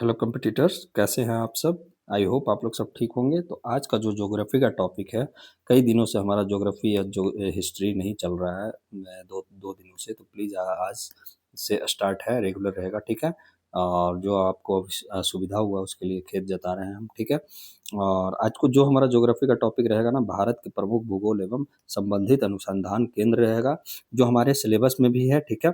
Hello competitors, कैसे हैं आप सब। आई होप आप लोग सब ठीक होंगे। तो आज का जो ज्योग्राफी का टॉपिक है, कई दिनों से हमारा ज्योग्राफी या जो हिस्ट्री नहीं चल रहा है, दो दो दिनों से। तो प्लीज़ आज से स्टार्ट है, रेगुलर रहेगा, ठीक है। और जो आपको सुविधा हुआ उसके लिए खेत जता रहे हैं हम, ठीक है। और आज को जो हमारा ज्योग्राफी का टॉपिक रहेगा ना, भारत के प्रमुख भूगोल एवं संबंधित अनुसंधान केंद्र रहेगा, जो हमारे सिलेबस में भी है, ठीक है।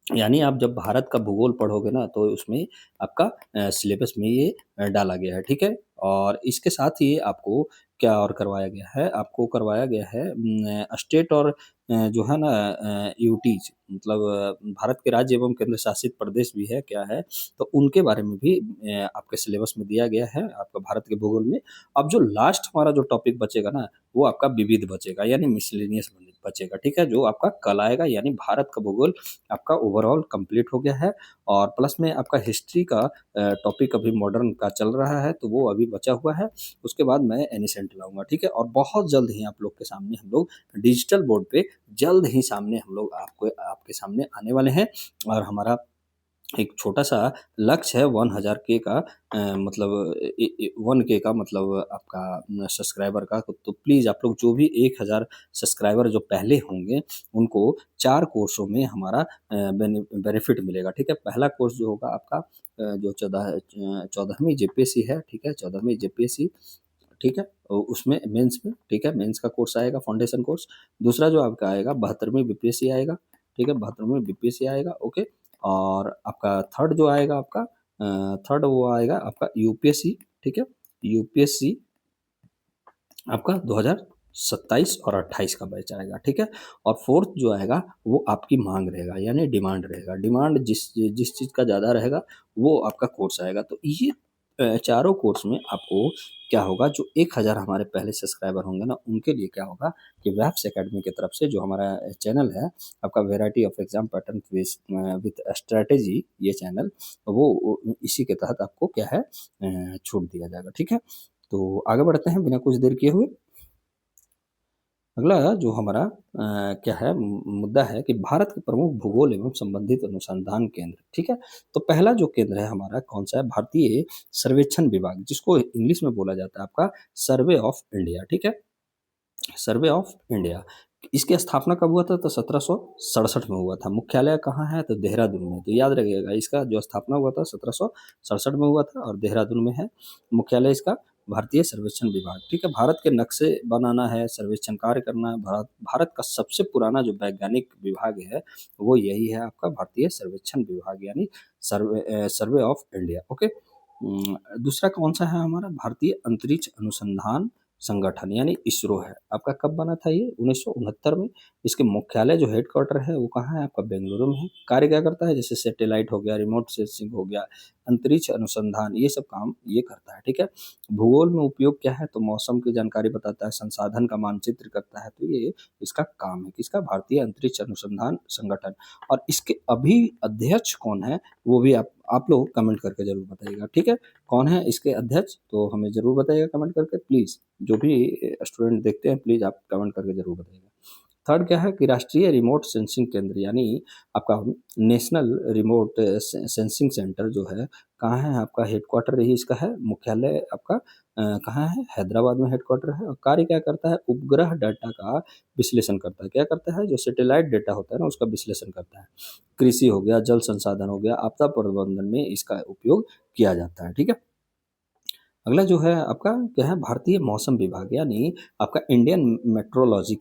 यानी आप जब भारत का भूगोल पढ़ोगे ना, तो उसमें आपका सिलेबस में ये डाला गया है, ठीक है। और इसके साथ ही आपको क्या और करवाया गया है, आपको करवाया गया है स्टेट और जो है ना यूटीज, मतलब भारत के राज्य एवं केंद्र शासित प्रदेश भी है, क्या है, तो उनके बारे में भी आपके सिलेबस में दिया गया है आपका भारत के भूगोल में। अब जो लास्ट हमारा जो टॉपिक बचेगा ना, वो आपका विविध बचेगा, यानी मिसलेनियस बचेगा, ठीक है, जो आपका कल आएगा। यानी भारत का भूगोल आपका ओवरऑल कंप्लीट हो गया है। और प्लस में आपका हिस्ट्री का टॉपिक अभी मॉडर्न का चल रहा है, तो वो अभी बचा हुआ है। उसके बाद मैं एनिसेंट लाऊंगा, ठीक है। और बहुत जल्द ही आप लोग के सामने हम लोग डिजिटल बोर्ड पे जल्द ही सामने हम लोग आपको आपके सामने आने वाले हैं। और हमारा एक छोटा-सा लक्ष्य है 1000 के का, मतलब 1 के का, मतलब आपका सब्सक्राइबर का। तो प्लीज़ आप लोग जो भी 1000 सब्सक्राइबर जो पहले होंगे, उनको 4 कोर्सों में हमारा बेनिफिट मिलेगा, ठीक है। पहला कोर्स जो होगा आपका जो 14वीं जेपीएससी है, ठीक है, 14वीं जेपीएससी, ठीक है। उसमें मेंस में, ठीक है, मेंस का कोर्स आएगा, फाउंडेशन कोर्स। दूसरा जो आपका आएगा 72वीं बीपीएससी आएगा, ठीक है, 72वीं बीपीएससी आएगा, ओके। और आपका थर्ड जो आएगा आपका थर्ड वो आएगा आपका यूपीएससी, ठीक है। यूपीएससी आपका 2027 और 28 का बैच आएगा, ठीक है। और फोर्थ जो आएगा वो आपकी मांग रहेगा, यानी डिमांड रहेगा। डिमांड जिस जिस चीज़ का ज़्यादा रहेगा, वो आपका कोर्स आएगा। तो ये चारों कोर्स में आपको क्या होगा, जो 1000 हमारे पहले सब्सक्राइबर होंगे ना, उनके लिए क्या होगा कि वैप्स एकेडमी की तरफ से जो हमारा चैनल है आपका, variety of exam pattern with strategy, ये चैनल, वो इसी के तहत आपको क्या है छूट दिया जाएगा, ठीक है। तो आगे बढ़ते हैं बिना कुछ देर किए हुए। अगला जो हमारा क्या है मुद्दा है कि भारत के प्रमुख भूगोल एवं संबंधित अनुसंधान केंद्र, ठीक है। तो पहला जो केंद्र है हमारा कौन सा है, भारतीय सर्वेक्षण विभाग, जिसको इंग्लिश में बोला जाता है आपका सर्वे ऑफ इंडिया, ठीक है। सर्वे ऑफ इंडिया, इसकी स्थापना कब हुआ था, तो 1767 में हुआ था। मुख्यालय कहाँ है, तो देहरादून में। तो याद रखिएगा, इसका जो स्थापना हुआ था 1767 में हुआ था और देहरादून में है मुख्यालय इसका। भारतीय सर्वेक्षण विभाग, ठीक है। भारत के नक्शे बनाना है, सर्वेक्षण कार्य करना है। भारत का सबसे पुराना जो वैज्ञानिक विभाग है, वो यही है आपका भारतीय सर्वेक्षण विभाग, यानी सर्वे ऑफ इंडिया, ओके। दूसरा कौन सा है हमारा, भारतीय अंतरिक्ष अनुसंधान संगठन, यानी इसरो है आपका। कब बना था ये, 1969 में। इसके मुख्यालय जो हेडक्वार्टर है वो कहाँ है आपका, बेंगलुरु में है। कार्य क्या करता है, जैसे सैटेलाइट हो गया, रिमोट सेंसिंग हो गया, अंतरिक्ष अनुसंधान, ये सब काम ये करता है, ठीक है। भूगोल में उपयोग क्या है, तो मौसम की जानकारी बताता है, संसाधन का मानचित्र करता है। तो ये इसका काम है, किसका, भारतीय अंतरिक्ष अनुसंधान संगठन। और इसके अभी अध्यक्ष कौन है, वो भी आप लोग कमेंट करके जरूर बताइएगा, ठीक है। कौन है इसके अध्यक्ष, तो हमें जरूर बताइएगा कमेंट करके प्लीज़। जो भी स्टूडेंट देखते हैं, प्लीज़ आप कमेंट करके जरूर बताइएगा। थर्ड क्या है कि राष्ट्रीय रिमोट सेंसिंग केंद्र, यानी आपका नेशनल रिमोट सेंसिंग सेंटर जो है, कहाँ है आपका, हेडक्वार्टर यही इसका है। मुख्यालय आपका कहाँ है, हैदराबाद में हेडक्वार्टर है। और कार्य क्या करता है, उपग्रह डाटा का विश्लेषण करता है। क्या करता है, जो सैटेलाइट डाटा होता है ना, उसका विश्लेषण करता है। कृषि हो गया, जल संसाधन हो गया, आपदा प्रबंधन में इसका उपयोग किया जाता है, ठीक है। अगला जो है आपका क्या है, भारतीय मौसम विभाग, यानी आपका इंडियन मेट्रोलॉजी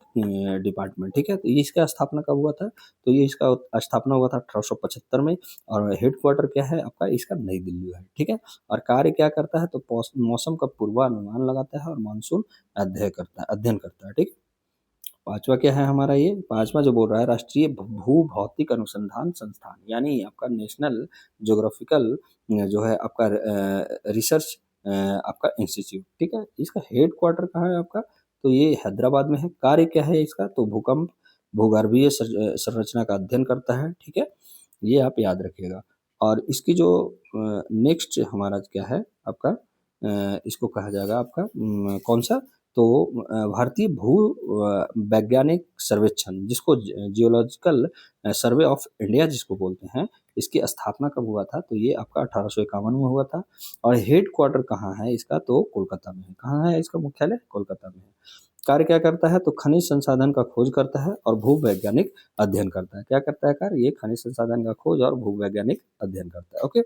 डिपार्टमेंट, ठीक है। तो ये इसका स्थापना कब हुआ था, तो ये इसका स्थापना हुआ था 1875 में। और हेडक्वार्टर क्या है आपका, इसका नई दिल्ली है, ठीक है। और कार्य क्या करता है, तो मौसम का पूर्वानुमान लगाता है और मानसून अध्ययन करता है, ठीक। पांचवा क्या है हमारा, ये पांचवा जो बोल रहा है, राष्ट्रीय भू भौतिक अनुसंधान संस्थान, यानी आपका नेशनल ज्योग्राफिकल जो है आपका रिसर्च आपका इंस्टीट्यूट, ठीक है। इसका हेड क्वार्टर कहाँ है आपका, तो ये हैदराबाद में है। कार्य क्या है इसका, तो भूकंप भूगर्भीय संरचना का अध्ययन करता है, ठीक है। ये आप याद रखिएगा। और इसकी जो नेक्स्ट हमारा क्या है आपका, इसको कहा जाएगा आपका कौन सा, तो भारतीय भू वैज्ञानिक सर्वेक्षण, जिसको जियोलॉजिकल सर्वे ऑफ इंडिया जिसको बोलते हैं, इसकी स्थापना कब हुआ था? तो ये आपका 1851 में हुआ था। और हेड क्वार्टर कहाँ है इसका? तो कोलकाता में है। कहाँ है इसका मुख्यालय? कोलकाता में है। कार्य क्या करता है? तो खनिज संसाधन का खोज करता है और भूवैज्ञानिक अध्ययन करता है। क्या करता है कार्य? ये खनिज संसाधन का खोज और भूवैज्ञानिक अध्ययन करता है। ओके।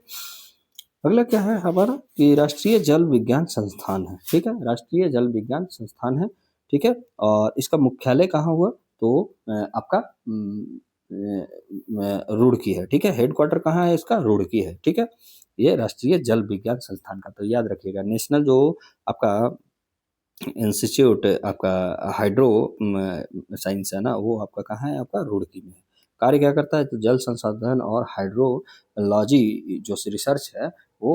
अगला क्या है हमारा कि राष्ट्रीय जल विज्ञान संस्थान है। ठीक है, राष्ट्रीय जल विज्ञान संस्थान है। ठीक है, और इसका मुख्यालय कहाँ हुआ? तो आपका रुड़की है। ठीक है, हेडक्वार्टर कहाँ है इसका? रुड़की है। ठीक है, ये राष्ट्रीय जल विज्ञान संस्थान का, तो याद रखिएगा। नेशनल जो आपका इंस्टीट्यूट आपका हाइड्रो साइंस है ना, वो आपका कहाँ है? आपका रुड़की में है। कार्य क्या करता है? तो जल संसाधन और हाइड्रोलॉजी जो रिसर्च है वो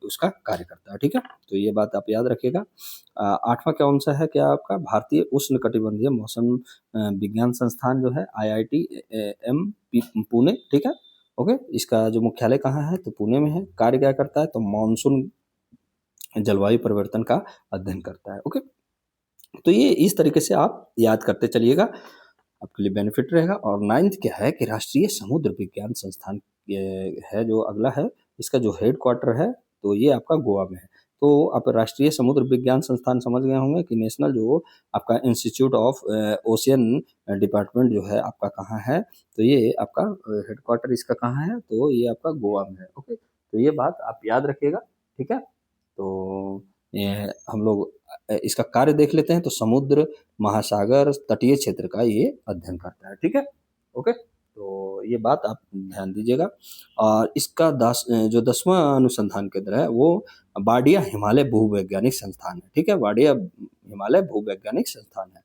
उसका कार्य करता है। ठीक है, तो ये बात आप याद रखिएगा। 8वां कौन सा है? क्या आपका भारतीय उष्णकटिबंधीय मौसम विज्ञान संस्थान जो है, IITM पुणे। ठीक है, ओके। इसका जो मुख्यालय कहाँ है? तो पुणे में है। कार्य क्या करता है? तो मानसून जलवायु परिवर्तन का अध्ययन करता है। ओके, तो ये इस तरीके से आप याद करते चलिएगा, आपके लिए बेनिफिट रहेगा। और 9th क्या है कि राष्ट्रीय समुद्र विज्ञान संस्थान ये है जो अगला है, इसका जो हेड क्वार्टर है तो ये आपका गोवा में है। तो आप राष्ट्रीय समुद्र विज्ञान संस्थान समझ गए होंगे कि नेशनल जो आपका इंस्टीट्यूट ऑफ ओशियन डिपार्टमेंट जो है आपका कहाँ है? तो ये आपका हेड क्वार्टर इसका कहाँ है? तो ये आपका गोवा में है। ओके, तो ये बात आप याद रखिएगा। ठीक है, तो ये हम लोग इसका कार्य देख लेते हैं। तो समुद्र, महासागर, तटीय क्षेत्र का ये अध्ययन करता है। ठीक है, ओके। तो ये बात आप ध्यान दीजिएगा। और इसका जो 10वां अनुसंधान केंद्र है वो वाडिया हिमालय भूवैज्ञानिक संस्थान है। ठीक है, वाडिया हिमालय भूवैज्ञानिक संस्थान है।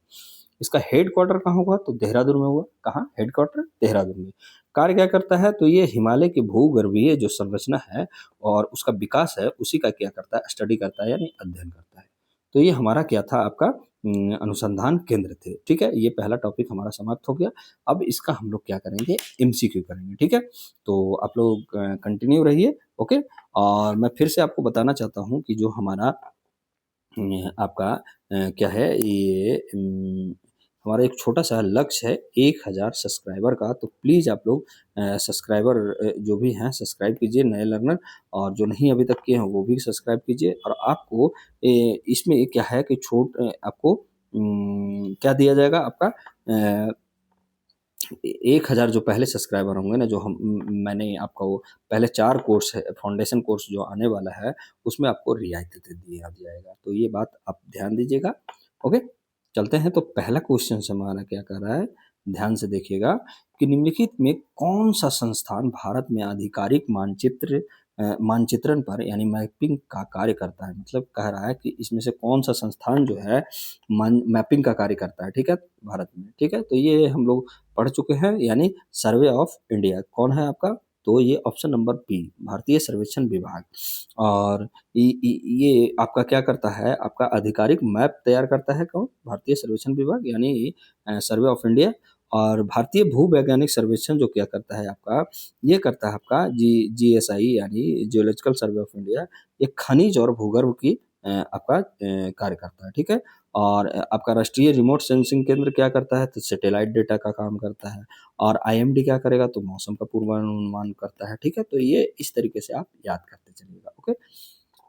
इसका हेड क्वार्टर कहाँ हुआ? तो देहरादून में हुआ। कहाँ? हेड क्वार्टर देहरादून में। कार्य क्या करता है? तो ये हिमालय की भूगर्भीय जो संरचना है और उसका विकास है, उसी का क्या करता है? स्टडी करता है, यानी अध्ययन करता है। तो ये हमारा क्या था? आपका अनुसंधान केंद्र थे। ठीक है, ये पहला टॉपिक हमारा समाप्त हो गया। अब इसका हम लोग क्या करेंगे? MCQ करेंगे। ठीक है, तो आप लोग कंटिन्यू रहिए। ओके, और मैं फिर से आपको बताना चाहता हूँ कि जो हमारा आपका क्या है ये हमारा एक छोटा सा लक्ष्य है 1000 सब्सक्राइबर का। तो प्लीज़ आप लोग सब्सक्राइबर जो भी हैं सब्सक्राइब कीजिए, नए लर्नर, और जो नहीं अभी तक किए हैं वो भी सब्सक्राइब कीजिए। और आपको इसमें क्या है कि आपको क्या दिया जाएगा? आपका 1000 जो पहले सब्सक्राइबर होंगे ना, जो मैंने आपका वो पहले 4 कोर्स है, फाउंडेशन कोर्स जो आने वाला है, उसमें आपको रियायत दिया जाएगा। तो ये बात आप ध्यान दीजिएगा। ओके, चलते हैं। तो पहला क्वेश्चन हमारा क्या कर रहा है? ध्यान से देखिएगा कि निम्नलिखित में कौन सा संस्थान भारत में आधिकारिक मानचित्रण पर यानी मैपिंग का कार्य करता है? मतलब कह रहा है कि इसमें से कौन सा संस्थान जो है मैपिंग का कार्य करता है। ठीक है, भारत में। ठीक है, तो ये हम लोग पढ़ चुके हैं, यानी सर्वे ऑफ इंडिया। कौन है आपका? तो ये ऑप्शन नंबर बी, भारतीय सर्वेक्षण विभाग। और ये आपका क्या करता है? आपका आधिकारिक मैप तैयार करता है। कौन? भारतीय सर्वेक्षण विभाग, यानी सर्वे ऑफ इंडिया। और भारतीय भूवैज्ञानिक सर्वेक्षण जो क्या करता है आपका? ये करता है आपका GSI यानी जियोलॉजिकल सर्वे ऑफ इंडिया। ये खनिज और भूगर्भ की आपका कार्य करता है। ठीक है, और आपका राष्ट्रीय रिमोट सेंसिंग केंद्र क्या करता है? तो सैटेलाइट डेटा का काम करता है। और IMD क्या करेगा? तो मौसम का पूर्वानुमान करता है। ठीक है, तो ये इस तरीके से आप याद करते चलिएगा। ओके,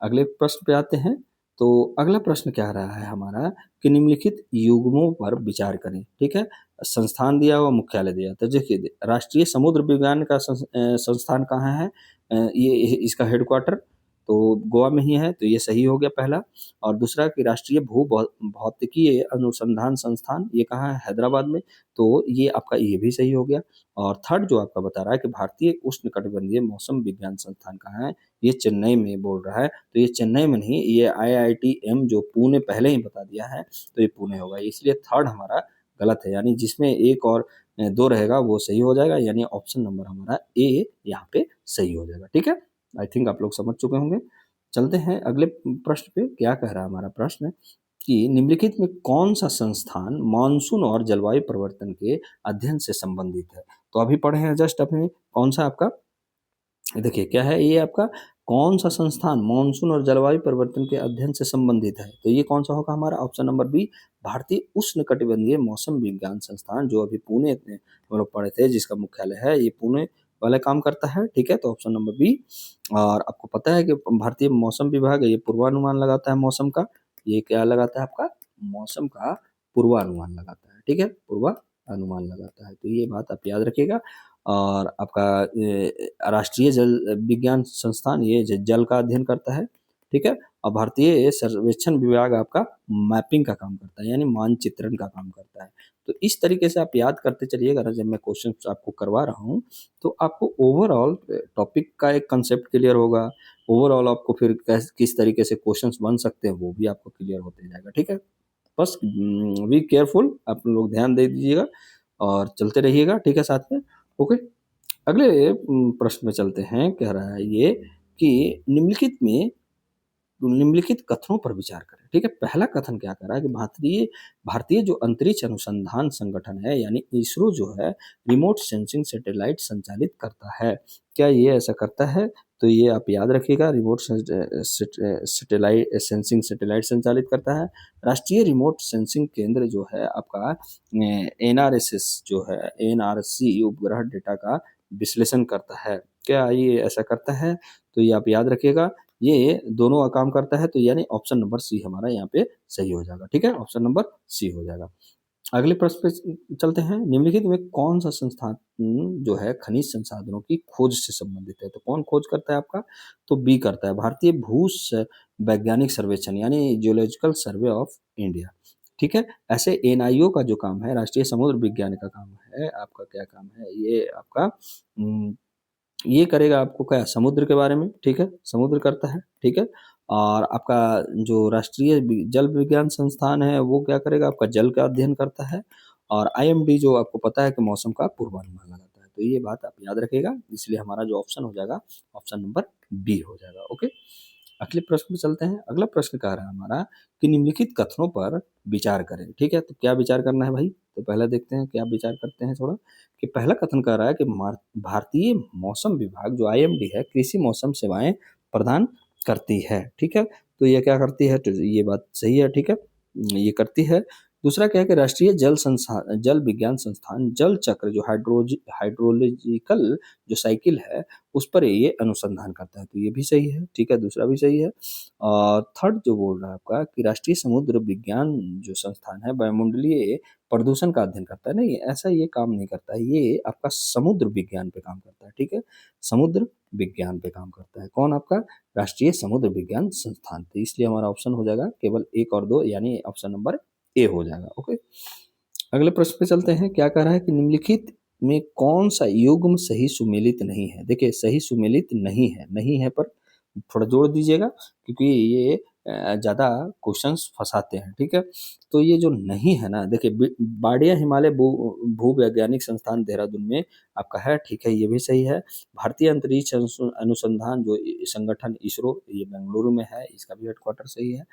अगले प्रश्न पे आते हैं। तो अगला प्रश्न क्या रहा है हमारा कि निम्नलिखित युग्मों पर विचार करें। ठीक है, संस्थान दिया हुआ, मुख्यालय दिया। तो देखिए, राष्ट्रीय समुद्र विज्ञान का संस्थान कहाँ है? ये इसका हेडक्वार्टर तो गोवा में ही है, तो ये सही हो गया पहला। और दूसरा कि राष्ट्रीय भौतिकीय अनुसंधान संस्थान, ये कहाँ है? हैदराबाद में, तो ये आपका ये भी सही हो गया। और थर्ड जो आपका बता रहा है कि भारतीय उष्णकटिबंधीय मौसम विज्ञान संस्थान कहाँ है? ये चेन्नई में बोल रहा है। तो ये चेन्नई में नहीं, ये IITM जो पुणे पहले ही बता दिया है, तो ये पुणे होगा। इसलिए थर्ड हमारा गलत है, यानी जिसमें 1 और 2 रहेगा वो सही हो जाएगा, यानी ऑप्शन नंबर हमारा ए यहाँ पे सही हो जाएगा। ठीक है, आई थिंक आप लोग समझ चुके होंगे। चलते हैं अगले प्रश्न पे। क्या कह रहा है हमारा प्रश्न कि निम्नलिखित में कौन सा संस्थान मानसून और जलवायु परिवर्तन के अध्ययन से संबंधित है? तो अभी पढ़े हैं जस्ट अपने, कौन सा आपका देखिए क्या है ये आपका, कौन सा संस्थान मानसून और जलवायु परिवर्तन के अध्ययन से संबंधित है? तो ये कौन सा होगा हमारा? ऑप्शन नंबर बी, भारतीय उष्णकटिबंधीय मौसम विज्ञान संस्थान, जो अभी पुणे में हम लोग पढ़े थे, जिसका मुख्यालय है, ये पुणे वाला काम करता है। ठीक है, तो ऑप्शन नंबर बी। और आपको पता है कि भारतीय मौसम विभाग ये पूर्वानुमान लगाता है मौसम का। ये क्या लगाता है आपका? मौसम का पूर्वानुमान लगाता है। ठीक है, पूर्वानुमान लगाता है, तो ये बात आप याद रखिएगा। और आपका राष्ट्रीय जल विज्ञान संस्थान ये जल का अध्ययन करता है। ठीक है, और भारतीय सर्वेक्षण विभाग आपका मैपिंग का काम करता है, यानी मानचित्रण का काम करता है। तो इस तरीके से आप याद करते चलिएगा ना, जब मैं क्वेश्चन आपको करवा रहा हूँ, तो आपको ओवरऑल टॉपिक का एक कंसेप्ट क्लियर होगा। ओवरऑल आपको फिर किस तरीके से क्वेश्चंस बन सकते हैं वो भी आपको क्लियर होते जाएगा। ठीक है, बस बी केयरफुल, आप लोग ध्यान दे दीजिएगा और चलते रहिएगा। ठीक है, साथ में। ओके, अगले प्रश्न में चलते हैं। कह रहा है ये कि निम्नलिखित कथनों पर विचार करें। ठीक है, पहला कथन क्या कर रहा है कि भारतीय भारतीय जो अंतरिक्ष अनुसंधान संगठन है, यानी इसरो जो है, रिमोट सेंसिंग सैटेलाइट संचालित करता है। क्या ये ऐसा करता है? तो ये आप याद रखिएगा, रिमोट सैटेलाइट सेंसिंग सैटेलाइट संचालित करता है। राष्ट्रीय रिमोट सेंसिंग केंद्र जो है आपका, एनआरएसएस जो है, एनआरसी उपग्रह डेटा का विश्लेषण करता है। क्या ये ऐसा करता है? तो ये आप याद रखिएगा, ये दोनों काम करता है। तो यानी ऑप्शन नंबर सी हमारा यहाँ पे सही हो जाएगा। ठीक है, ऑप्शन नंबर सी हो जाएगा। अगले प्रश्न पे चलते हैं। निम्नलिखित में कौन सा संस्थान जो है खनिज संसाधनों की खोज से संबंधित है? तो कौन खोज करता है आपका? तो बी करता है, भारतीय भू वैज्ञानिक सर्वेक्षण, यानी जियोलॉजिकल सर्वे ऑफ इंडिया। ठीक है, ऐसे एनआईओ का जो काम है, राष्ट्रीय समुद्र विज्ञान का काम है, आपका क्या काम है ये आपका? ये करेगा आपको क्या, समुद्र के बारे में। ठीक है, समुद्र करता है। ठीक है, और आपका जो राष्ट्रीय जल विज्ञान संस्थान है, वो क्या करेगा? आपका जल का अध्ययन करता है। और आईएमडी जो आपको पता है कि मौसम का पूर्वानुमान लगाता है। तो ये बात आप याद रखिएगा, इसलिए हमारा जो ऑप्शन हो जाएगा, ऑप्शन नंबर बी हो जाएगा। ओके, अगले प्रश्न में चलते हैं। अगला प्रश्न कह रहा है हमारा कि निम्नलिखित कथनों पर विचार करें। ठीक है, तो क्या विचार करना है भाई? तो पहले देखते हैं क्या विचार करते हैं थोड़ा। कि पहला कथन कह रहा है कि भारतीय मौसम विभाग जो आईएमडी है, कृषि मौसम सेवाएं प्रदान करती है। ठीक है, तो ये क्या करती है? तो ये बात सही है। ठीक है, ये करती है। दूसरा क्या है कि राष्ट्रीय जल विज्ञान संस्थान जल चक्र जो हाइड्रोलॉजिकल जो साइकिल है, उस पर ये अनुसंधान करता है। तो ये भी सही है। ठीक है, दूसरा भी सही है। और थर्ड जो बोल रहा है आपका कि राष्ट्रीय समुद्र विज्ञान जो संस्थान है, वायुमंडलीय प्रदूषण का अध्ययन करता है। नहीं, ऐसा ये काम नहीं करता है, ये आपका समुद्र विज्ञान पे काम करता है। ठीक है, समुद्र विज्ञान पे काम करता है। कौन? आपका राष्ट्रीय समुद्र विज्ञान संस्थान। तो इसलिए हमारा ऑप्शन हो जाएगा केवल एक और दो, यानी ऑप्शन नंबर ए हो जाएगा। ओके, अगले प्रश्न पे चलते हैं। क्या कह रहा है कि निम्नलिखित में कौन सा युग्म सही सुमेलित नहीं है? देखिए, सही सुमेलित नहीं है, नहीं है पर थोड़ा जोड़ दीजिएगा, क्योंकि ये ज़्यादा क्वेश्चंस फंसाते हैं। ठीक है, तो ये जो नहीं है ना, देखिए, बाडिया हिमालय भू वैज्ञानिक संस्थान देहरादून में आपका है। ठीक है, ये भी सही है। भारतीय अंतरिक्ष अनुसंधान जो संगठन इसरो, ये बेंगलुरु में है, इसका भी हेडक्वार्टर सही है।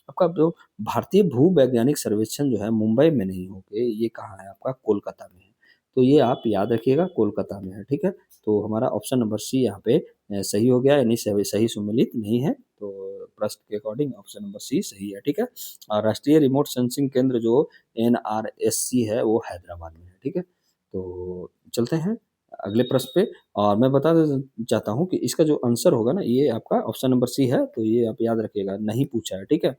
आपका जो भारतीय भू वैज्ञानिक सर्वेक्षण जो है, मुंबई में नहीं होके ये कहाँ है आपका? कोलकाता में है। तो ये आप याद रखिएगा, कोलकाता में है। ठीक है, तो हमारा ऑप्शन नंबर सी यहाँ पे सही हो गया, यानी सही सुमेलित नहीं है। तो प्रश्न के अकॉर्डिंग ऑप्शन नंबर सी सही है। ठीक है, और राष्ट्रीय रिमोट सेंसिंग केंद्र जो एनआरएससी है, वो हैदराबाद में है। ठीक है, तो चलते हैं अगले प्रश्न पे। और मैं बता चाहता हूँ कि इसका जो आंसर होगा ना, ये आपका ऑप्शन नंबर सी है। तो ये आप याद रखिएगा, नहीं पूछा है। ठीक है,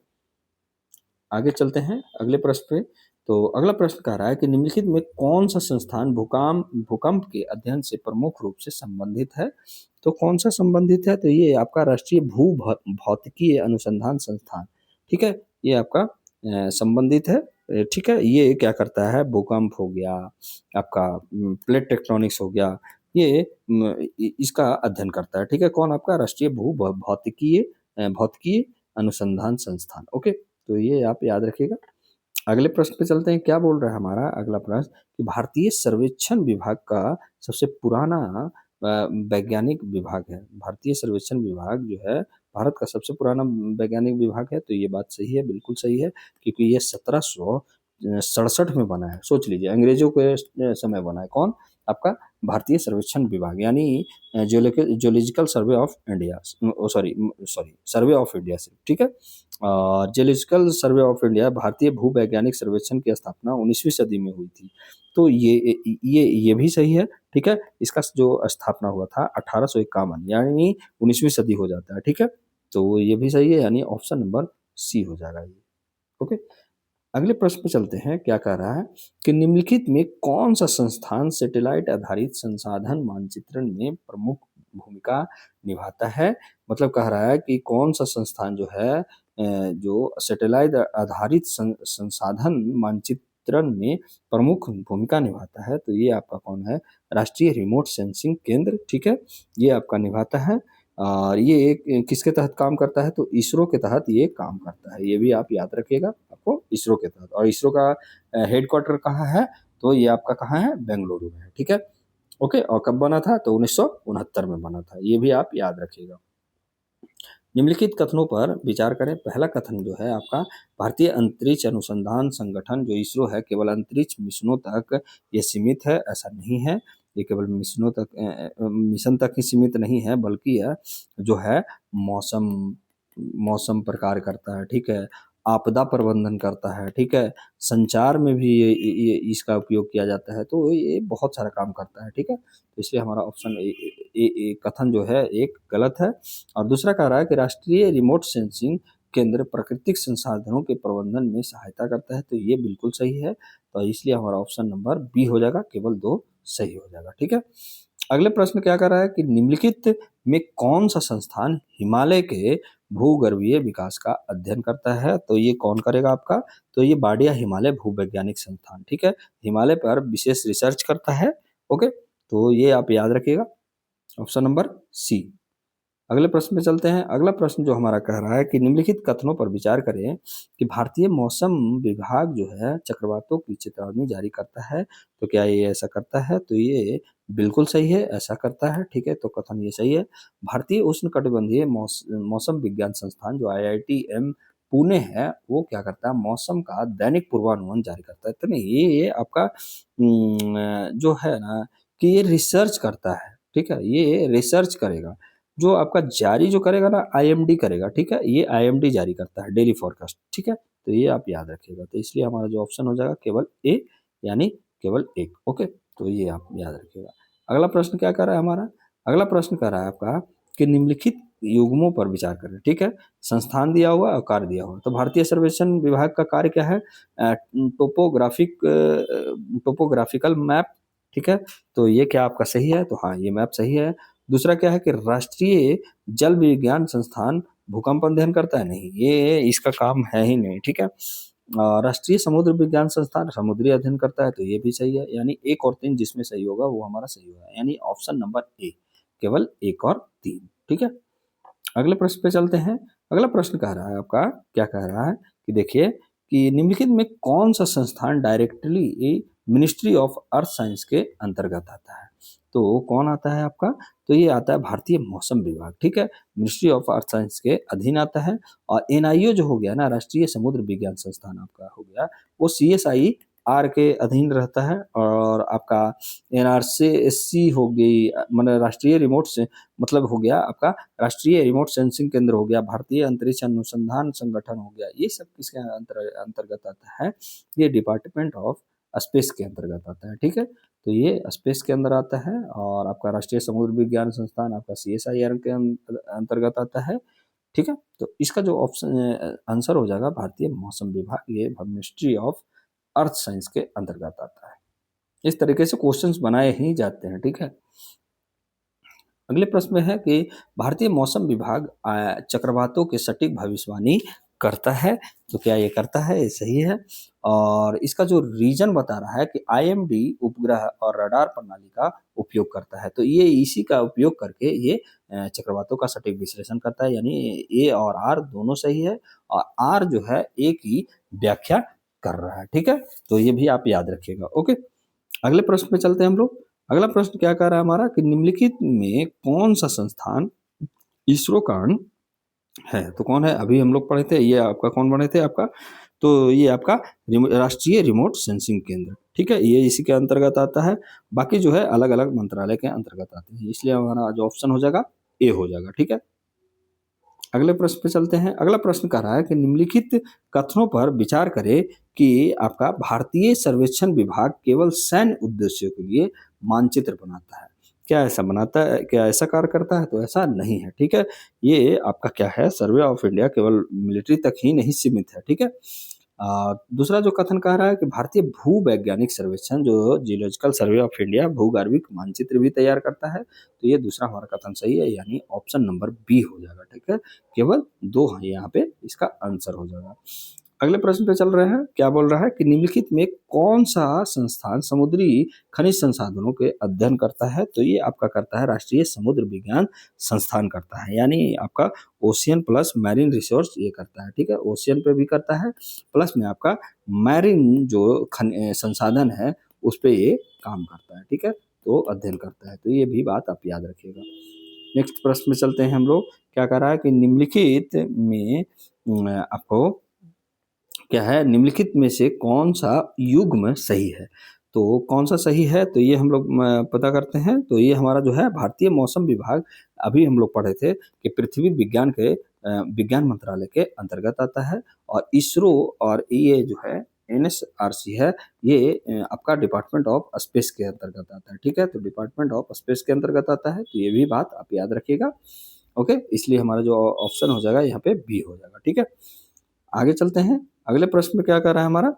आगे चलते हैं अगले प्रश्न पे। तो अगला प्रश्न कह रहा है कि निम्नलिखित में कौन सा संस्थान भूकंप के अध्ययन से प्रमुख रूप से संबंधित है? तो कौन सा संबंधित है? तो ये आपका राष्ट्रीय भौतिकीय अनुसंधान संस्थान। ठीक है, ये आपका संबंधित है। ठीक है, ये क्या करता है? भूकंप हो गया, आपका प्लेट टेक्टोनिक्स हो गया, ये इसका अध्ययन करता है। ठीक है, कौन? आपका राष्ट्रीय भौतिकीय अनुसंधान संस्थान। ओके, तो ये आप याद रखिएगा। अगले प्रश्न पे चलते हैं। क्या बोल रहा है हमारा अगला प्रश्न कि भारतीय सर्वेक्षण विभाग का सबसे पुराना वैज्ञानिक विभाग है। भारतीय सर्वेक्षण विभाग जो है, भारत का सबसे पुराना वैज्ञानिक विभाग है। तो ये बात सही है, बिल्कुल सही है, क्योंकि ये 1767 में बना है। सोच लीजिए, अंग्रेजों के समय बना है। कौन? आपका भारतीय सर्वेक्षण विभाग यानी geological survey of India, sorry sorry survey of India से, ठीक है। जियोलॉजिकल सर्वे ऑफ इंडिया भारतीय भूवैज्ञानिक सर्वेक्षण की स्थापना 19वीं सदी में हुई थी। तो ये भी सही है, ठीक है। इसका जो स्थापना हुआ था 1851 यानी 19वीं सदी हो जाता है, ठीक है। तो ये भी सही है यानी ऑप्शन नंबर सी हो जाएगा ये। ओके, अगले प्रश्न पे चलते हैं। क्या कह रहा है कि निम्नलिखित में कौन सा संस्थान सैटेलाइट आधारित संसाधन मानचित्रण में प्रमुख भूमिका निभाता है। मतलब कह रहा है कि कौन सा संस्थान जो है जो सैटेलाइट आधारित संसाधन मानचित्रण में प्रमुख भूमिका निभाता है। तो ये आपका कौन है, राष्ट्रीय रिमोट सेंसिंग केंद्र, ठीक है, ये आपका निभाता है। और ये किसके तहत काम करता है, तो इसरो के तहत ये काम करता है। ये भी आप याद रखिएगा, आपको इसरो के तहत। और इसरो का हेडक्वार्टर कहाँ है, तो ये आपका कहाँ है, बेंगलुरु में है, ठीक है। ओके, और कब बना था, तो 1969 में बना था। ये भी आप याद रखिएगा। निम्नलिखित कथनों पर विचार करें। पहला कथन जो है आपका, भारतीय अंतरिक्ष अनुसंधान संगठन जो इसरो है केवल अंतरिक्ष मिशनों तक ये सीमित है, ऐसा नहीं है। ये केवल मिशनों तक मिशन तक ही सीमित नहीं है, बल्कि यह जो है मौसम मौसम पर कार्य करता है, ठीक है, आपदा प्रबंधन करता है, ठीक है, संचार में भी ये इसका उपयोग किया जाता है। तो ये बहुत सारा काम करता है, ठीक है। तो इसलिए हमारा ऑप्शन कथन जो है एक गलत है। और दूसरा कह रहा है कि राष्ट्रीय रिमोट सेंसिंग केंद्र प्राकृतिक संसाधनों के प्रबंधन में सहायता करता है। तो ये बिल्कुल सही है। तो इसलिए हमारा ऑप्शन नंबर बी हो जाएगा, केवल 2 सही हो जाएगा, ठीक है। अगले प्रश्न क्या कर रहा है कि निम्नलिखित में कौन सा संस्थान हिमालय के भूगर्भीय विकास का अध्ययन करता है। तो ये कौन करेगा आपका, तो ये बाडिया हिमालय भूवैज्ञानिक संस्थान, ठीक है, हिमालय पर विशेष रिसर्च करता है। ओके, तो ये आप याद रखिएगा, ऑप्शन नंबर सी। अगले प्रश्न पे चलते हैं। अगला प्रश्न जो हमारा कह रहा है कि निम्नलिखित कथनों पर विचार करें कि भारतीय मौसम विभाग जो है चक्रवातों की चेतावनी जारी करता है। तो क्या ये ऐसा करता है, तो ये बिल्कुल सही है, ऐसा करता है, ठीक है। तो कथन ये सही है। भारतीय उष्णकटिबंधीय मौसम विज्ञान संस्थान जो IITM पुणे है, वो क्या करता है, मौसम का दैनिक पूर्वानुमान जारी करता है। तो नहीं, ये आपका जो है ना कि ये रिसर्च करता है, ठीक है, ये रिसर्च करेगा। जो आपका जारी जो करेगा ना, IMD करेगा, ठीक है, ये IMD जारी करता है, डेली फॉरकास्ट, ठीक है। तो ये आप याद रखिएगा। तो इसलिए हमारा जो ऑप्शन हो जाएगा केवल ए, यानी केवल एक। ओके, तो ये आप याद रखिएगा। अगला प्रश्न क्या कर रहा है हमारा, अगला प्रश्न कर रहा है आपका कि निम्नलिखित युग्मों पर विचार करें, ठीक है। संस्थान दिया हुआ और कार्य दिया हुआ। तो भारतीय सर्वेक्षण विभाग का कार्य क्या है, टोपोग्राफिकल मैप, ठीक है। तो ये क्या आपका सही है, तो हाँ, ये मैप सही है। दूसरा क्या है कि राष्ट्रीय जल विज्ञान संस्थान भूकंप अध्ययन करता है, नहीं, ये इसका काम है ही नहीं, ठीक है। राष्ट्रीय समुद्र विज्ञान संस्थान समुद्री अध्ययन करता है। तो ये भी सही है, यानी 1 और 3 जिसमें सही होगा वो हमारा सही होगा, यानी ऑप्शन नंबर ए, केवल 1 और 3, ठीक है। अगले प्रश्न पे चलते हैं। अगला प्रश्न कह रहा है आपका, क्या कह रहा है कि देखिए कि निम्नलिखित में कौन सा संस्थान directly ministry of earth science के अंतर्गत आता है। तो कौन आता है आपका, तो ये आता है भारतीय मौसम विभाग, ठीक है, मिनिस्ट्री ऑफ अर्थ साइंस के अधीन आता है। और NIO जो हो गया ना, राष्ट्रीय समुद्र विज्ञान संस्थान आपका हो गया, वो CSIR के अधीन रहता है। और आपका NRC हो गई, मतलब राष्ट्रीय रिमोट से मतलब हो गया आपका राष्ट्रीय रिमोट सेंसिंग केंद्र हो गया, भारतीय अंतरिक्ष अनुसंधान संगठन हो गया, ये सब किसके अंतर्गत आता है, ये डिपार्टमेंट ऑफ स्पेस के अंतर्गत आता है, ठीक है। तो ये स्पेस के अंदर आता है। और आपका राष्ट्रीय समुद्र विज्ञान संस्थान आपका CSIR के अंतर्गत आता है, ठीक है। तो इसका जो ऑप्शन आंसर हो जाएगा भारतीय मौसम विभाग, ये मिनिस्ट्री ऑफ अर्थ साइंस के अंतर्गत आता है। इस तरीके से क्वेश्चंस बनाए ही जाते हैं, ठीक है। अगले प्रश्न में है कि भारतीय मौसम विभाग चक्रवातों के सटीक भविष्यवाणी करता है। तो क्या ये करता है, ये सही है। और इसका जो रीजन बता रहा है कि IMD उपग्रह और रडार प्रणाली का उपयोग करता है। तो ये इसी का उपयोग करके ये चक्रवातों का सटीक विश्लेषण करता है, यानी A और R दोनों सही है। और R जो है A की व्याख्या कर रहा है, ठीक है। तो ये भी आप याद रखिएगा। ओके, अगले प्रश्न पे चलते हैं हम लोग। अगला प्रश्न क्या कह रहा है हमारा कि निम्नलिखित में कौन सा संस्थान इसरो का है। तो कौन है, अभी हम लोग पढ़े थे, ये आपका कौन बने थे, आपका तो ये आपका राष्ट्रीय रिमोट सेंसिंग केंद्र, ठीक है, ये इसी के अंतर्गत आता है। बाकी जो है अलग अलग मंत्रालय के अंतर्गत आते हैं, इसलिए हमारा जो ऑप्शन हो जाएगा ए हो जाएगा, ठीक है। अगले प्रश्न पे चलते हैं। अगला प्रश्न कह रहा है कि निम्नलिखित कथनों पर विचार करें कि आपका भारतीय सर्वेक्षण विभाग केवल सैन्य उद्देश्यों के लिए मानचित्र बनाता है। क्या ऐसा बनाता है, क्या ऐसा कार्य करता है? तो ऐसा नहीं है, ठीक है। ये आपका क्या है, सर्वे ऑफ इंडिया केवल मिलिट्री तक ही नहीं सीमित है, ठीक है। दूसरा जो कथन कह रहा है कि भारतीय भूवैज्ञानिक सर्वेक्षण जो जियोलॉजिकल सर्वे ऑफ इंडिया भूगर्भिक मानचित्र भी तैयार करता है। तो ये दूसरा हमारा कथन सही है, यानी ऑप्शन नंबर बी हो जाएगा, ठीक है। केवल दो हैं यहाँ पे, इसका आंसर हो जाएगा। अगले प्रश्न पे चल रहे हैं। क्या बोल रहा है कि निम्नलिखित में कौन सा संस्थान समुद्री खनिज संसाधनों के अध्ययन करता है? तो ये आपका करता है राष्ट्रीय समुद्र विज्ञान संस्थान करता है, यानी आपका ओशियन प्लस मैरीन रिसोर्स ये करता है, ठीक है। ओशियन पे भी करता है, प्लस में आपका मैरीन जो संसाधन है उस पर ये काम करता है, ठीक है, तो अध्ययन करता है। तो ये भी बात आप याद रखिएगा। नेक्स्ट प्रश्न में चलते हैं हम लोग। क्या कह रहा है कि निम्नलिखित में आपको क्या है, निम्नलिखित में से कौन सा युग्म सही है? तो कौन सा सही है, तो ये हम लोग पता करते हैं। तो ये हमारा जो है भारतीय मौसम विभाग, अभी हम लोग पढ़े थे कि पृथ्वी विज्ञान के विज्ञान मंत्रालय के अंतर्गत आता है। और इसरो और ये जो है एनएसआरसी है, ये आपका डिपार्टमेंट ऑफ स्पेस के अंतर्गत आता है, ठीक है। तो डिपार्टमेंट ऑफ स्पेस के अंतर्गत आता है, तो ये भी बात आप याद रखिएगा, ओके। इसलिए हमारा जो ऑप्शन हो जाएगा यहाँ पे बी हो जाएगा, ठीक है। आगे चलते हैं। अगले प्रश्न में क्या कर रहा है हमारा,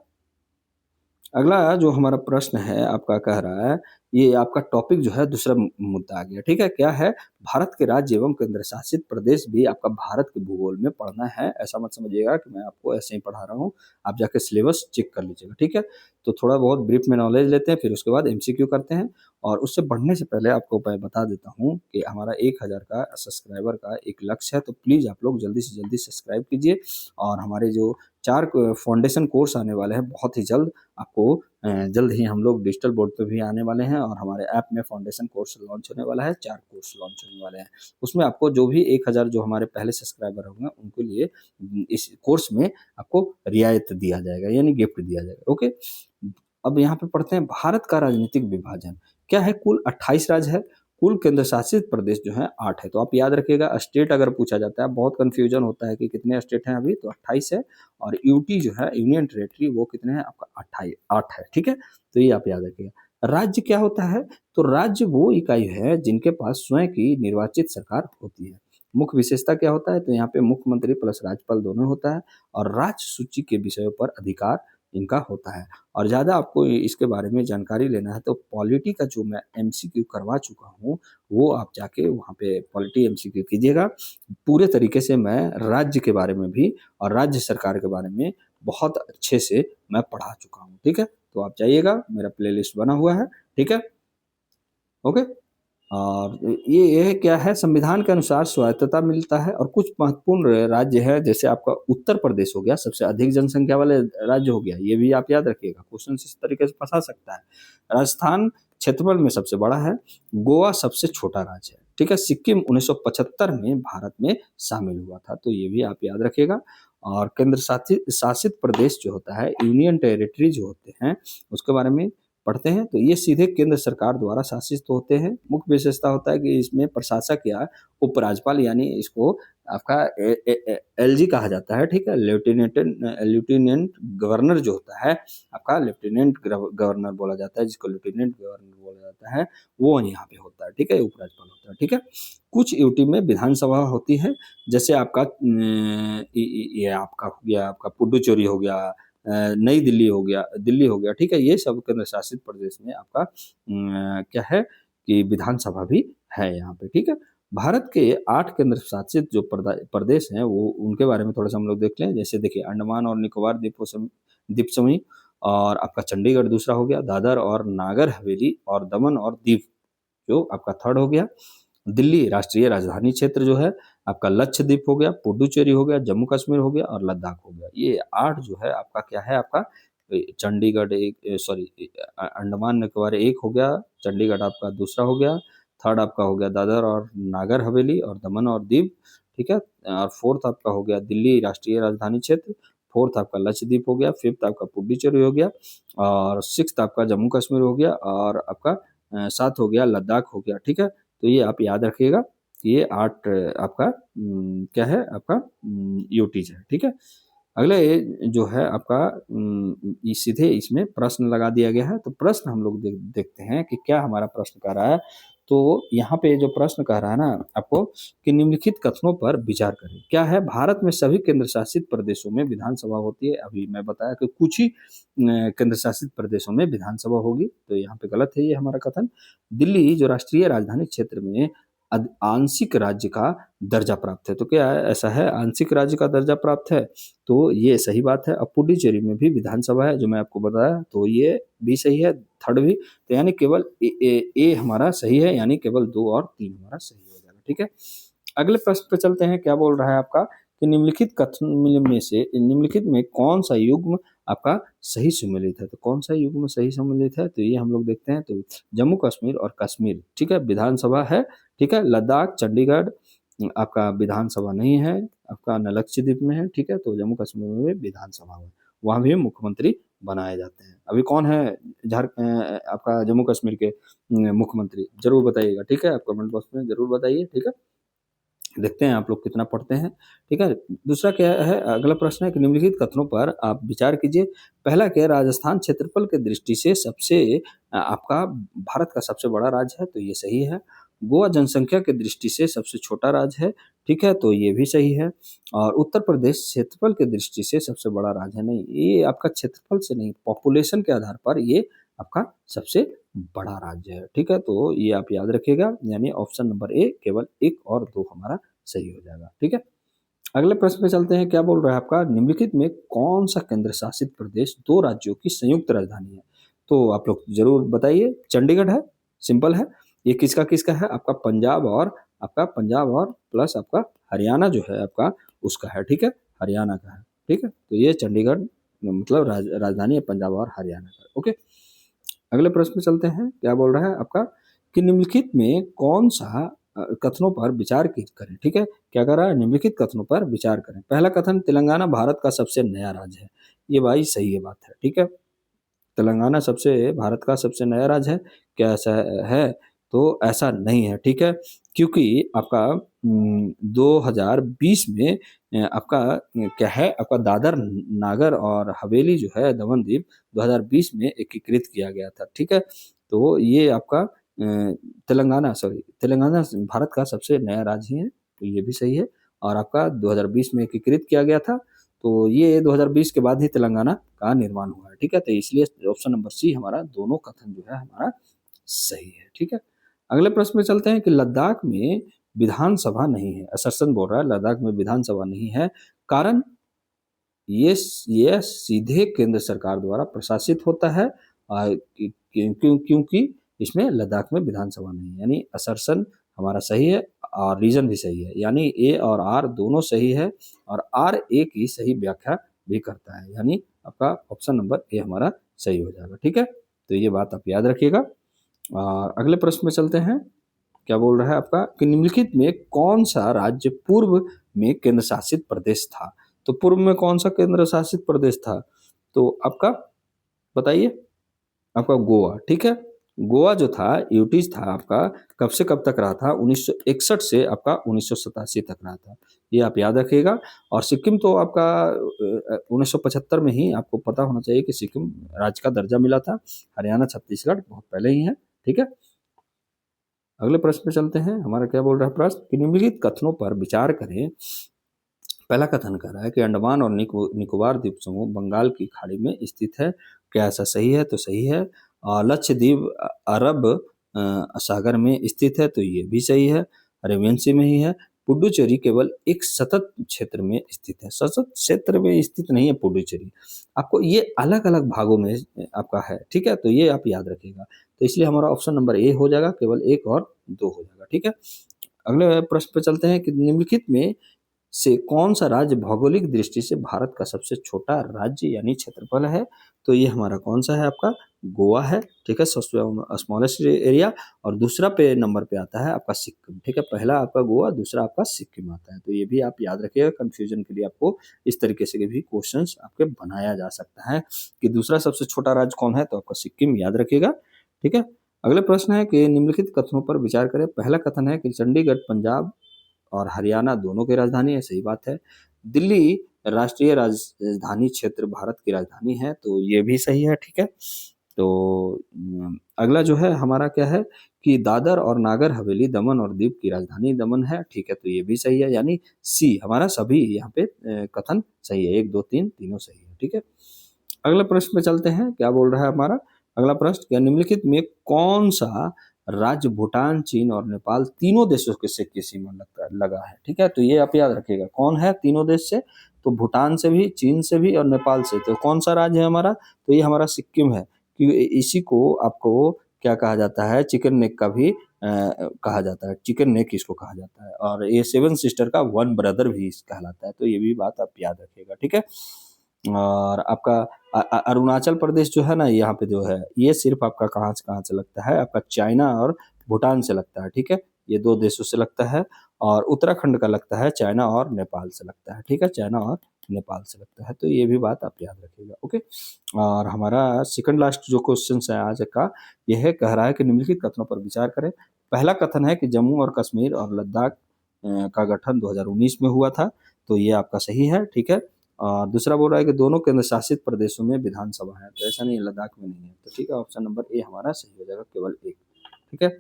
अगला जो हमारा प्रश्न है आपका कह रहा है, ये आपका टॉपिक जो है दूसरा मुद्दा आ गया, ठीक है। क्या है, भारत के राज्य एवं केंद्र शासित प्रदेश भी आपका भारत के भूगोल में पढ़ना है। ऐसा मत समझिएगा कि मैं आपको ऐसे ही पढ़ा रहा हूँ, आप जाके सिलेबस चेक कर लीजिएगा, ठीक है। तो थोड़ा बहुत ब्रीफ में नॉलेज लेते हैं, फिर उसके बाद एमसीक्यू करते हैं। और उससे बढ़ने से पहले आपको मैं बता देता हूँ कि हमारा 1000 का सब्सक्राइबर का एक लक्ष्य है, तो प्लीज़ आप लोग जल्दी से जल्दी सब्सक्राइब कीजिए। और हमारे जो 4 फाउंडेशन कोर्स आने वाले हैं बहुत ही जल्द, आपको जल्द ही हम लोग डिजिटल बोर्ड पे भी आने वाले हैं। और हमारे ऐप में फाउंडेशन कोर्स लॉन्च होने वाला है, 4 कोर्स लॉन्च होने वाले हैं। उसमें आपको जो भी 1000 जो हमारे पहले सब्सक्राइबर होंगे उनके लिए इस कोर्स में आपको रियायत दिया जाएगा, यानी गिफ्ट दिया जाएगा, ओके। अब यहाँ पे पढ़ते हैं भारत का राजनीतिक विभाजन क्या है। कुल 28 राज्य है, कुल केंद्र शासित प्रदेश जो है 8 है। तो आप याद रखिएगा, स्टेट अगर पूछा जाता है, बहुत कंफ्यूजन होता है कि कितने स्टेट हैं अभी, तो 28 है। और यूटी जो है यूनियन टेरेटरी, वो कितने हैं आपका 8 है, ठीक है। तो ये आप याद रखिएगा। राज्य क्या होता है, तो राज्य वो इकाई है जिनके पास स्वयं की निर्वाचित सरकार होती है। मुख्य विशेषता क्या होता है, तो यहाँ पे मुख्यमंत्री प्लस राज्यपाल दोनों होता है। और राज्य सूची के विषयों पर अधिकार इनका होता है। और ज़्यादा आपको इसके बारे में जानकारी लेना है तो पॉलिटी का जो मैं एमसीक्यू करवा चुका हूँ, वो आप जाके वहाँ पे पॉलिटी एमसीक्यू कीजिएगा। पूरे तरीके से मैं राज्य के बारे में भी और राज्य सरकार के बारे में बहुत अच्छे से मैं पढ़ा चुका हूँ, ठीक है। तो आप जाइएगा, मेरा प्लेलिस्ट बना हुआ है, ठीक है, ओके। और ये क्या है, संविधान के अनुसार स्वायत्तता मिलता है। और कुछ महत्वपूर्ण राज्य है, जैसे आपका उत्तर प्रदेश हो गया, सबसे अधिक जनसंख्या वाले राज्य हो गया, ये भी आप याद रखिएगा, क्वेश्चन इस तरीके से फंसा सकता है। राजस्थान क्षेत्रफल में सबसे बड़ा है। गोवा सबसे छोटा राज्य है, ठीक है। सिक्किम 1975 में भारत में शामिल हुआ था, तो ये भी आप याद रखिएगा। और केंद्र शासित शासित प्रदेश जो होता है, यूनियन टेरिटरी जो होते हैं, उसके बारे में पढ़ते हैं। तो ये सीधे केंद्र सरकार द्वारा शासित होते हैं। मुख्य विशेषता होता है कि इसमें प्रशासक या उपराज्यपाल, यानी इसको आपका एलजी कहा जाता है, ठीक है। लेफ्टिनेंट गवर्नर जो होता है आपका, लेफ्टिनेंट गवर्नर बोला जाता है, जिसको लेफ्टिनेंट गवर्नर बोला जाता है, वो यहाँ पे होता है, ठीक है, उपराज्यपाल होता है, ठीक है। कुछ यूटी में विधानसभा होती है, जैसे आपका ये आपका हो गया, आपका पुडुचेरी हो गया, नई दिल्ली हो गया, ठीक है। ये सब केंद्र शासित प्रदेश में आपका क्या है कि विधानसभा भी है यहाँ पे, ठीक है। भारत के 8 केंद्र शासित जो प्रदेश हैं, वो उनके बारे में थोड़ा सा हम लोग देख लें। जैसे देखिए, अंडमान और निकोबार द्वीप समूह, और आपका चंडीगढ़ दूसरा हो गया, दादर और नागर हवेली और दमन और दीव जो आपका थर्ड हो गया। दिल्ली राष्ट्रीय राजधानी क्षेत्र जो है आपका, लक्षद्वीप हो गया, पुडुचेरी हो गया, जम्मू कश्मीर हो गया और लद्दाख हो गया। ये 8 जो है आपका क्या है, आपका चंडीगढ़ एक, सॉरी, अंडमान निकोबार एक हो गया, चंडीगढ़ आपका दूसरा हो गया, थर्ड आपका हो गया दादर और नागर हवेली और दमन और दीव, ठीक है। और फोर्थ आपका हो गया दिल्ली राष्ट्रीय राजधानी क्षेत्र, फोर्थ आपका लक्षद्वीप हो गया, फिफ्थ आपका पुडुचेरी हो गया, और सिक्स्थ आपका जम्मू कश्मीर हो गया, और आपका सात हो गया लद्दाख हो गया। ठीक है, तो ये आप याद रखिएगा, ये 8 आपका क्या है आपका यूटीज है। ठीक है, अगले जो है आपका सीधे इसमें प्रश्न लगा दिया गया है। तो प्रश्न हम लोग देखते हैं कि क्या हमारा प्रश्न कह रहा है। तो यहाँ पे जो प्रश्न कह रहा है ना आपको कि निम्नलिखित कथनों पर विचार करें। क्या है, भारत में सभी केंद्र शासित प्रदेशों में विधानसभा होती है। अभी मैं बताया कि कुछ ही केंद्र शासित प्रदेशों में विधानसभा होगी, तो यहाँ पे गलत है ये हमारा कथन। दिल्ली जो राष्ट्रीय राजधानी क्षेत्र में आंशिक राज्य का दर्जा प्राप्त है। तो क्या है, ऐसा है, आंशिक राज्य का दर्जा प्राप्त है, तो ये सही बात है। अब पुडुचेरी में भी विधानसभा है, जो मैं आपको बताया, तो ये भी सही है, थर्ड भी। तो यानी केवल ए हमारा सही है, यानी केवल 2 और 3 हमारा सही हो जाएगा। ठीक है, अगले प्रश्न पे चलते हैं। क्या बोल रहा है आपका कि निम्नलिखित कथन में से निम्नलिखित में कौन सा युग्म आपका सही सम्मिलित है। तो कौन सा युग्म सही सम्मिलित है, तो ये हम लोग देखते हैं। तो जम्मू कश्मीर और कश्मीर, ठीक है, विधानसभा है। ठीक है, लद्दाख चंडीगढ़ आपका विधानसभा नहीं है, आपका न लक्षद्वीप में है। ठीक है, तो जम्मू कश्मीर में भी विधानसभा है, वहाँ भी मुख्यमंत्री बनाए जाते हैं। अभी कौन है आपका जम्मू कश्मीर के मुख्यमंत्री, जरूर बताइएगा। ठीक है, आप कमेंट बॉक्स में जरूर बताइए। ठीक है, देखते हैं आप लोग कितना पढ़ते हैं। ठीक है, दूसरा क्या है, अगला प्रश्न है कि निम्नलिखित कथनों पर आप विचार कीजिए। पहला क्या है, राजस्थान क्षेत्रफल के दृष्टि से सबसे आपका भारत का सबसे बड़ा राज्य है, तो ये सही है। गोवा जनसंख्या के दृष्टि से सबसे छोटा राज्य है। ठीक है, तो ये भी सही है। और उत्तर प्रदेश क्षेत्रफल के दृष्टि से सबसे बड़ा राज्य है, नहीं, ये आपका क्षेत्रफल से नहीं, पॉपुलेशन के आधार पर ये आपका सबसे बड़ा राज्य है। ठीक है, तो ये आप याद रखिएगा, यानी ऑप्शन नंबर ए केवल 1 और 2 हमारा सही हो जाएगा। ठीक है, अगले प्रश्न पे चलते हैं। क्या बोल रहा है आपका, निम्नलिखित में कौन सा केंद्र शासित प्रदेश 2 राज्यों की संयुक्त राजधानी है। तो आप लोग जरूर बताइए। चंडीगढ़ है, सिंपल है। ये किसका किसका है, आपका पंजाब और प्लस आपका हरियाणा जो है आपका उसका है। ठीक है, हरियाणा का है। ठीक है, तो ये चंडीगढ़ मतलब राजधानी है पंजाब और हरियाणा का। ओके, अगले प्रश्न में चलते हैं। क्या बोल रहा है आपका कि निम्नलिखित में कौन सा कथनों पर विचार करें। ठीक है, क्या कर रहा है, निम्नलिखित कथनों पर विचार करें। पहला कथन, तेलंगाना भारत का सबसे नया राज्य है। ये भाई सही है, बात है। ठीक है, तेलंगाना भारत का सबसे नया राज्य है। क्या ऐसा है, तो ऐसा नहीं है। ठीक है, क्योंकि आपका 2020 में आपका क्या है, आपका दादर नागर और हवेली जो है दमन दीव 2020 में एकीकृत किया गया था। ठीक है, तो ये आपका तेलंगाना भारत का सबसे नया राज्य है, तो ये भी सही है। और आपका 2020 में एकीकृत किया गया था, तो ये 2020 के बाद ही तेलंगाना का निर्माण हुआ है। ठीक है, तो इसलिए ऑप्शन नंबर सी हमारा दोनों कथन जो है हमारा सही है। ठीक है, अगले प्रश्न में चलते हैं कि लद्दाख में विधानसभा नहीं है। असरसन बोल रहा है लद्दाख में विधानसभा नहीं है, कारण ये सीधे केंद्र सरकार द्वारा प्रशासित होता है, क्योंकि इसमें लद्दाख में विधानसभा नहीं है। यानी असरसन हमारा सही है और रीजन भी सही है, यानी ए और आर दोनों सही है, और आर ए की सही व्याख्या भी करता है, यानी आपका ऑप्शन नंबर ए हमारा सही हो जाएगा। ठीक है, तो ये बात आप याद रखिएगा। और अगले प्रश्न में चलते हैं। क्या बोल रहा है आपका कि निम्नलिखित में कौन सा राज्य पूर्व में केंद्र शासित प्रदेश था। तो पूर्व में कौन सा केंद्र शासित प्रदेश था, तो आपका बताइए, आपका गोवा। ठीक है, गोवा जो था यूटीज था आपका, कब से कब तक रहा था, 1961 से आपका 1987 तक रहा था, ये आप याद रखिएगा। और सिक्किम तो आपका 1975 में ही आपको पता होना चाहिए कि सिक्किम राज्य का दर्जा मिला था। हरियाणा छत्तीसगढ़ बहुत पहले ही है। ठीक है, अगले प्रश्न पे चलते हैं। हमारा क्या बोल रहा है प्रश्न कि निम्नलिखित कथनों पर विचार करें। पहला कथन कर रहा है कि अंडमान और निकोबार द्वीप समूह बंगाल की खाड़ी में स्थित है। क्या ऐसा सही है, तो सही है। लक्षद्वीप अरब सागर में स्थित है, तो ये भी सही है, अरेबियन सी में ही है। पुडुचेरी केवल एक सतत क्षेत्र में स्थित है, सतत क्षेत्र में स्थित नहीं है पुडुचेरी, आपको ये अलग अलग भागों में आपका है। ठीक है, तो ये आप याद रखिएगा, तो इसलिए हमारा ऑप्शन नंबर ए हो जाएगा, केवल 1 और 2 हो जाएगा। ठीक है, अगले प्रश्न पे चलते हैं कि निम्नलिखित में से कौन सा राज्य भौगोलिक दृष्टि से भारत का सबसे छोटा राज्य यानी क्षेत्रफल है? तो ये हमारा कौन सा है आपका गोवा है, ठीक है, स्मॉलेस्ट एरिया। और दूसरा पे नंबर पे आता है आपका सिक्किम, ठीक है, पहला आपका गोवा, दूसरा आपका सिक्किम आता है। तो ये भी आप याद रखिएगा, कंफ्यूजन के लिए आपको इस तरीके से भी क्वेश्चंस आपके बनाया जा सकता है कि दूसरा सबसे छोटा राज्य कौन है, तो आपका सिक्किम याद रखिएगा, ठीक है। अगला प्रश्न है कि निम्नलिखित कथनों पर विचार करें। पहला कथन है कि चंडीगढ़ पंजाब और हरियाणा दोनों की राजधानी है, सही बात है। दिल्ली राष्ट्रीय राजधानी क्षेत्र भारत की राजधानी है, तो ये भी सही है, ठीक है। तो अगला जो है हमारा क्या है कि दादर और नागर हवेली दमन और दीव की राजधानी दमन है, ठीक है, तो ये भी सही है, यानी सी हमारा सभी यहाँ पे कथन सही है, 1 2 3 तीनों सही है, ठीक है। अगला प्रश्न पे चलते हैं, क्या बोल रहा है हमारा अगला प्रश्न, क्या निम्नलिखित में कौन सा राज्य भूटान, चीन और नेपाल तीनों देशों के से की सीमा लगा है, ठीक है। तो ये आप याद रखिएगा, कौन है तीनों देश से, तो भूटान से भी, चीन से भी और नेपाल से। तो कौन सा राज्य है हमारा, तो ये हमारा सिक्किम है, कि इसी को आपको क्या कहा जाता है, चिकन नेक का भी कहा जाता है, चिकन नेक इसको कहा जाता है, और ये सेवन सिस्टर का वन ब्रदर भी कहलाता है। तो ये भी बात आप याद रखिएगा, ठीक है। और आपका अरुणाचल प्रदेश जो है ना, यहाँ पे जो है ये सिर्फ आपका कहाँ से लगता है, आपका चाइना और भूटान से लगता है, ठीक है, ये 2 देशों से लगता है। और उत्तराखंड का लगता है चाइना और नेपाल से लगता है, ठीक है, चाइना और नेपाल से लगता है। तो ये भी बात आप याद रखिएगा, ओके। और हमारा सेकंड लास्ट जो क्वेश्चन है आज का, यह है कह रहा है कि निम्नलिखित कथनों पर विचार करें। पहला कथन है कि जम्मू और कश्मीर और लद्दाख का गठन 2019 में हुआ था, तो ये आपका सही है, ठीक है। और दूसरा बोल रहा है कि दोनों केंद्र शासित प्रदेशों में विधानसभा है, तो ऐसा नहीं है, लद्दाख में नहीं है, तो ठीक है, ऑप्शन नंबर ए हमारा सही हो जाएगा, केवल एक, ठीक है।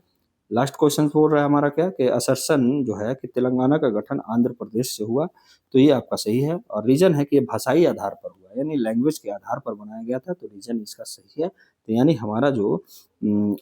लास्ट क्वेश्चन बोल रहा है हमारा क्या कि असरसन जो है कि तेलंगाना का गठन आंध्र प्रदेश से हुआ, तो ये आपका सही है। और रीजन है कि ये भाषाई आधार पर हुआ, यानी लैंग्वेज के आधार पर बनाया गया था, तो रीजन इसका सही है। तो यानी हमारा जो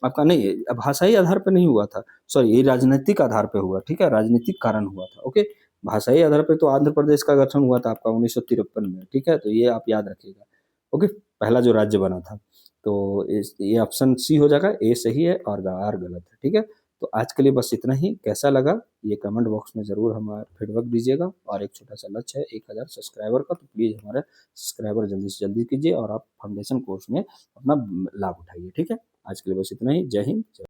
आपका नहीं भाषाई आधार पर नहीं हुआ था, सॉरी, ये राजनीतिक आधार पर हुआ, ठीक है, राजनीतिक कारण हुआ था, ओके। भाषाई आधार पर तो आंध्र प्रदेश का गठन हुआ था आपका 1953 में, ठीक है, तो ये आप याद रखिएगा, ओके, पहला जो राज्य बना था। तो ये ऑप्शन सी हो जाएगा, ए सही है और आर गलत है, ठीक है। तो आज के लिए बस इतना ही, कैसा लगा ये कमेंट बॉक्स में ज़रूर हमारा फीडबैक दीजिएगा। और एक छोटा सा लक्ष्य है 1000 सब्सक्राइबर का, तो प्लीज़ हमारे सब्सक्राइबर जल्दी से जल्दी कीजिए और आप फाउंडेशन कोर्स में अपना लाभ उठाइए, ठीक है। आज के लिए बस इतना ही, जय हिंद।